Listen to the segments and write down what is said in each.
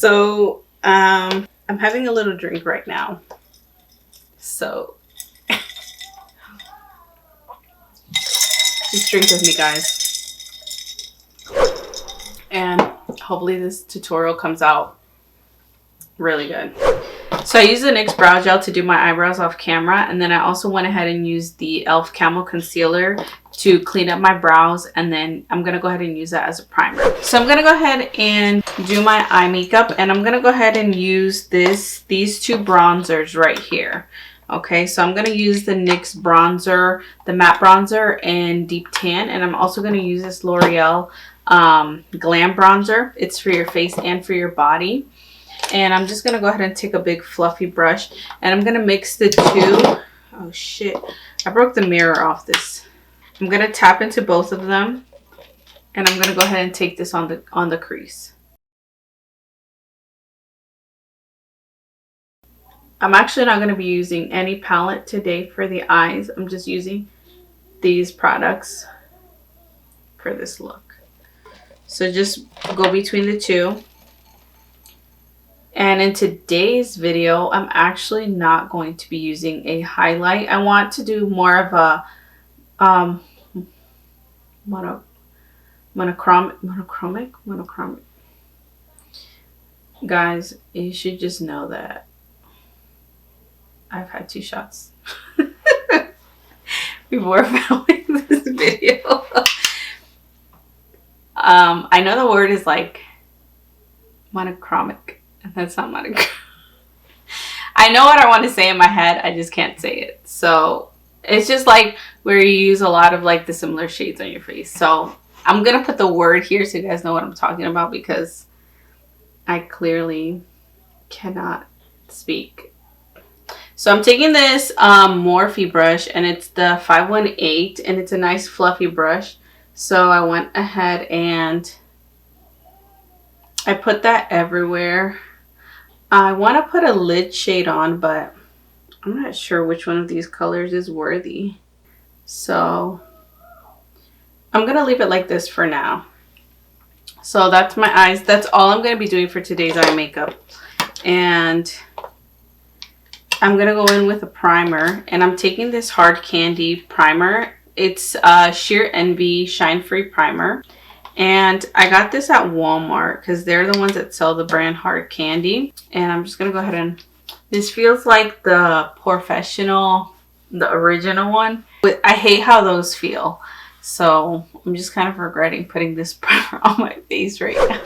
So I'm having a little drink right now. So just drink with me, guys. And hopefully this tutorial comes out really good. So I used the NYX brow gel to do my eyebrows off camera, and then I also went ahead and used the e.l.f. Camo Concealer to clean up my brows, and then I'm going to go ahead and use that as a primer. So I'm going to go ahead and do my eye makeup, and I'm going to go ahead and use these two bronzers right here. Okay, so I'm going to use the NYX bronzer, the matte bronzer in Deep Tan, and I'm also going to use this L'Oreal Glam bronzer. It's for your face and for your body. And I'm just going to go ahead and take a big fluffy brush, and I'm going to mix the two. Oh shit, I broke the mirror off this. I'm going to tap into both of them, and I'm going to go ahead and take this on the crease. I'm actually not going to be using any palette today for the eyes. I'm just using these products for this look. So just go between the two. And in today's video, I'm actually not going to be using a highlight. I want to do more of a monochromatic. Guys, you should just know that I've had 2 shots before filming this video. I know the word is like monochromatic. That's not monochromatic. I know what I want to say in my head. I just can't say it. So it's just like where you use a lot of like the similar shades on your face. So I'm going to put the word here so you guys know what I'm talking about, because I clearly cannot speak. So I'm taking this Morphe brush, and it's the 518, and it's a nice fluffy brush. So I went ahead and I put that everywhere. I want to put a lid shade on, but I'm not sure which one of these colors is worthy. So I'm going to leave it like this for now. So that's my eyes. That's all I'm going to be doing for today's eye makeup. And I'm going to go in with a primer. And I'm taking this Hard Candy primer. It's Sheer Envy Shine Free Primer. And I got this at Walmart because they're the ones that sell the brand Hard Candy. And I'm just going to go ahead and... This feels like the Professional, the original one. But I hate how those feel. So I'm just kind of regretting putting this primer on my face right now.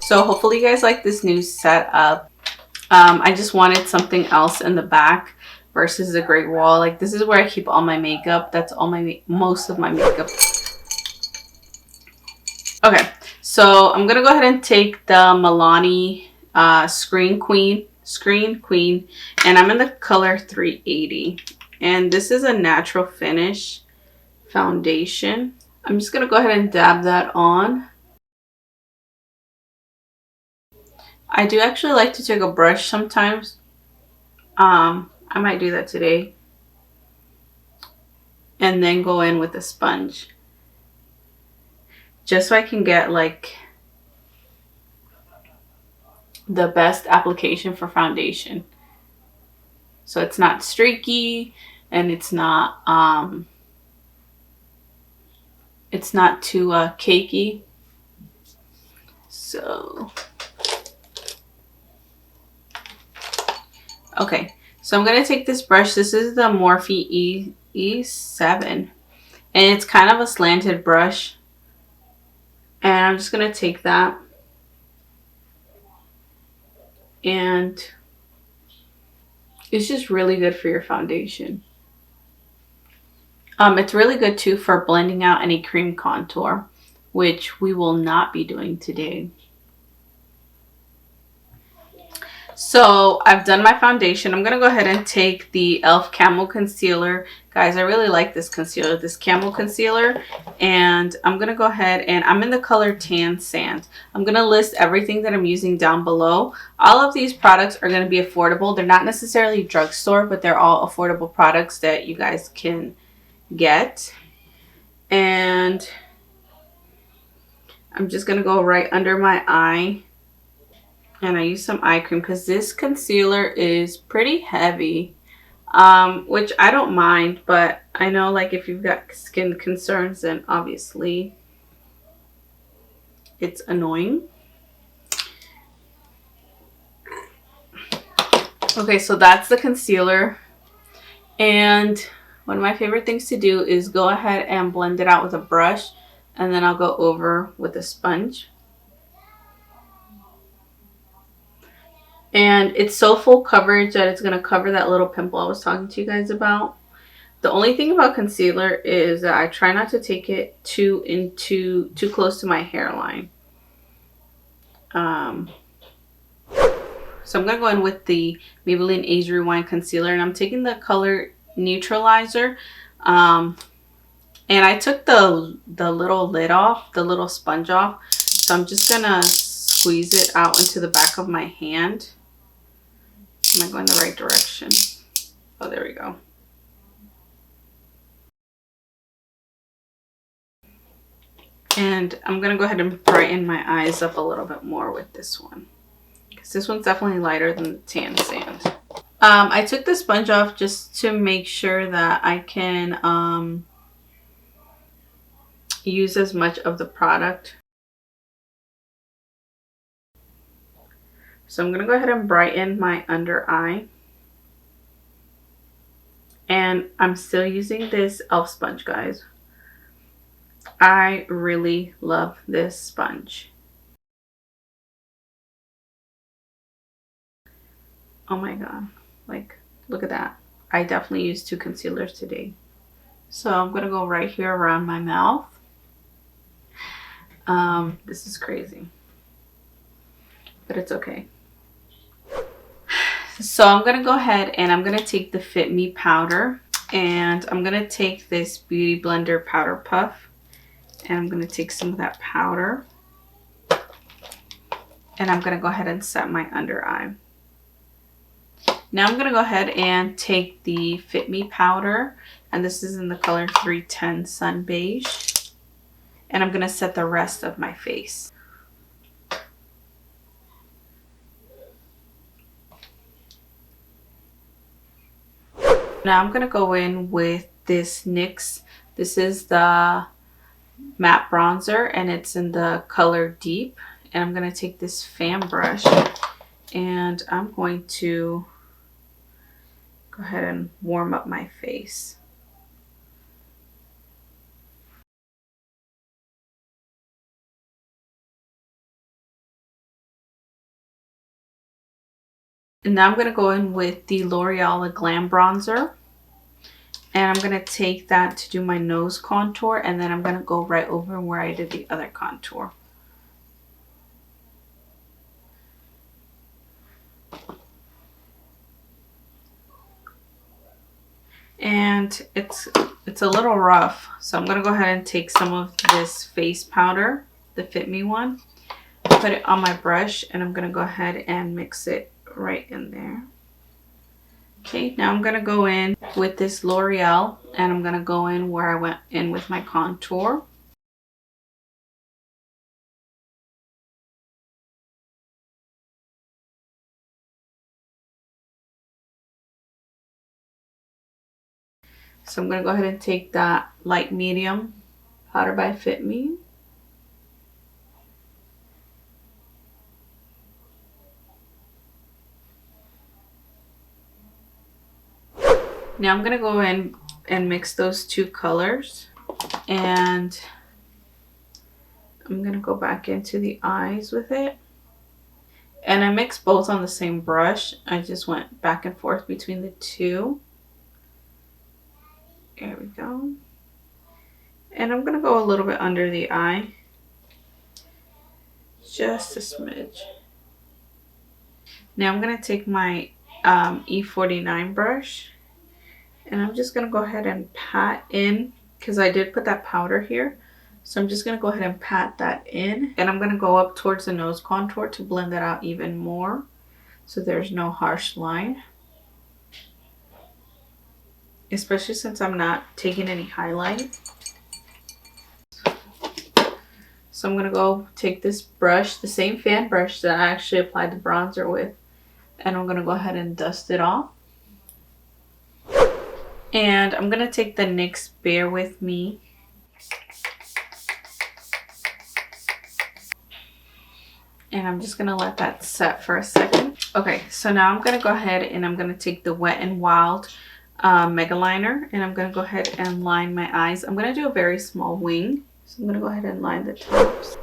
So hopefully you guys like this new setup. I just wanted something else in the back versus the Great Wall. Like, this is where I keep all my makeup. That's all most of my makeup. Okay, so I'm gonna go ahead and take the Milani Screen Queen, and I'm in the color 380. And this is a natural finish foundation. I'm just gonna go ahead and dab that on. I do actually like to take a brush sometimes. I might do that today. And then go in with a sponge. Just so I can get like the best application for foundation. So it's not streaky and it's not too cakey. So okay, so I'm gonna take this brush. This is the Morphe E7, and it's kind of a slanted brush. And I'm just going to take that, and it's just really good for your foundation. It's really good too for blending out any cream contour, which we will not be doing today. So I've done my foundation. I'm going to go ahead and take the e.l.f. Camo Concealer. Guys, I really like this concealer, this Camo Concealer. And I'm going to go ahead, and I'm in the color Tan Sand. I'm going to list everything that I'm using down below. All of these products are going to be affordable. They're not necessarily drugstore, but they're all affordable products that you guys can get. And I'm just going to go right under my eye. And I use some eye cream because this concealer is pretty heavy. Which I don't mind, but I know like if you've got skin concerns, then obviously it's annoying. Okay, so that's the concealer. And one of my favorite things to do is go ahead and blend it out with a brush, and then I'll go over with a sponge. And it's so full coverage that it's going to cover that little pimple I was talking to you guys about. The only thing about concealer is that I try not to take it too close to my hairline. So I'm going to go in with the Maybelline Age Rewind Concealer, and I'm taking the color Neutralizer. And I took the little lid off, the little sponge off. So I'm just going to squeeze it out into the back of my hand. Am I going the right direction? Oh, there we go. And I'm going to go ahead and brighten my eyes up a little bit more with this one, because this one's definitely lighter than the Tan Sand. I took the sponge off just to make sure that I can use as much of the product. So I'm going to go ahead and brighten my under eye. And I'm still using this e.l.f. sponge, guys. I really love this sponge. Oh my god. Like, look at that. I definitely used 2 concealers today. So I'm going to go right here around my mouth. This is crazy. But it's okay. So I'm going to go ahead and I'm going to take the Fit Me powder. And I'm going to take this Beauty Blender Powder Puff. And I'm going to take some of that powder. And I'm going to go ahead and set my under eye. Now I'm going to go ahead and take the Fit Me powder. And this is in the color 310 Sun Beige. And I'm going to set the rest of my face. Now I'm going to go in with this NYX. This is the matte bronzer and it's in the color Deep. And I'm going to take this fan brush and I'm going to go ahead and warm up my face. And now I'm going to go in with the L'Oreal Glam Bronzer. And I'm going to take that to do my nose contour. And then I'm going to go right over where I did the other contour. And it's a little rough. So I'm going to go ahead and take some of this face powder, the Fit Me one. Put it on my brush. And I'm going to go ahead and mix it right in there. Okay, now I'm going to go in with this L'Oreal and I'm going to go in where I went in with my contour. So I'm going to go ahead and take that light medium powder by Fit Me. Now I'm going to go in and mix those 2 colors. And I'm going to go back into the eyes with it. And I mixed both on the same brush. I just went back and forth between the 2. There we go. And I'm going to go a little bit under the eye. Just a smidge. Now I'm going to take my E49 brush. And I'm just going to go ahead and pat in, because I did put that powder here. So I'm just going to go ahead and pat that in. And I'm going to go up towards the nose contour to blend that out even more, so there's no harsh line. Especially since I'm not taking any highlight. So I'm gonna go take this brush, the same fan brush that I actually applied the bronzer with, and I'm gonna go ahead and dust it off. And I'm gonna take the NYX Bear With Me. And I'm just gonna let that set for a second. Okay, so now I'm gonna go ahead and I'm gonna take the Wet n Wild Mega Liner, and I'm gonna go ahead and line my eyes. I'm gonna do a very small wing, so I'm gonna go ahead and line the tops.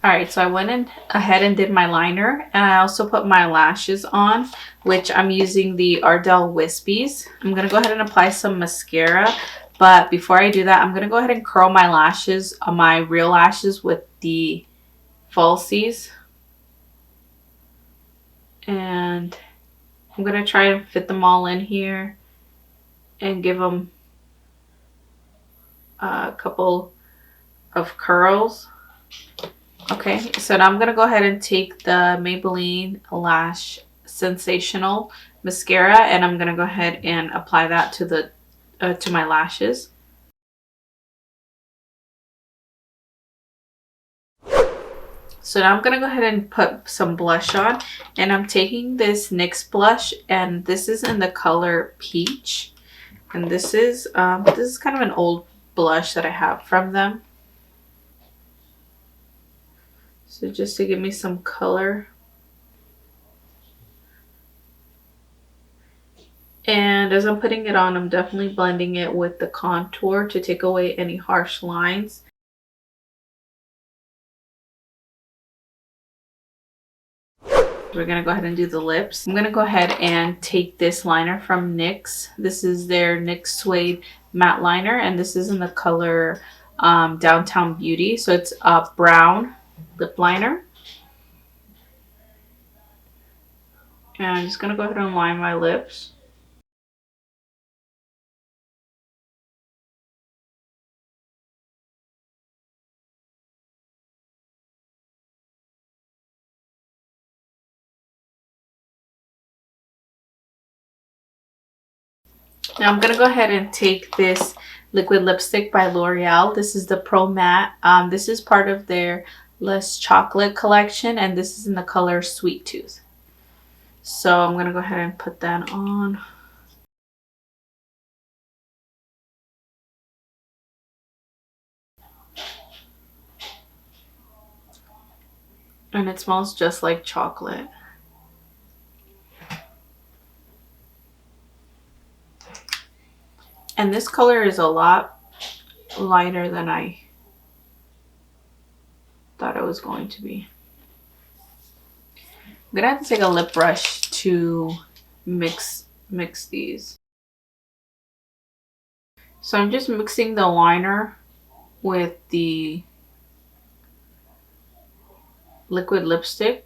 All right, so I went ahead and did my liner, and I also put my lashes on, which I'm using the Ardell Wispies. I'm gonna go ahead and apply some mascara, but before I do that, I'm gonna go ahead and curl my lashes, my real lashes, with the falsies. And I'm gonna try to fit them all in here and give them a couple of curls. Okay, so now I'm gonna go ahead and take the Maybelline Lash Sensational mascara, and I'm gonna go ahead and apply that to the to my lashes. So now I'm gonna go ahead and put some blush on, and I'm taking this NYX blush, and this is in the color Peach, and this is kind of an old blush that I have from them. So just to give me some color. And as I'm putting it on, I'm definitely blending it with the contour to take away any harsh lines. We're going to go ahead and do the lips. I'm going to go ahead and take this liner from NYX. This is their NYX Suede Matte Liner, and this is in the color Downtown Beauty. So it's a brown lip liner. And I'm just going to go ahead and line my lips. Now I'm going to go ahead and take this liquid lipstick by L'Oreal. This is the Pro Matte. This is part of their Less Chocolate collection, and this is in the color Sweet Tooth. So I'm going to go ahead and put that on. And it smells just like chocolate. And this color is a lot lighter than I thought it was going to be. I'm gonna have to take a lip brush to mix these. So I'm just mixing the liner with the liquid lipstick.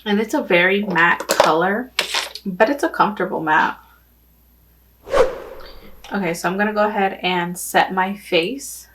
And it's a very matte color, but it's a comfortable matte. Okay, so I'm gonna go ahead and set my face.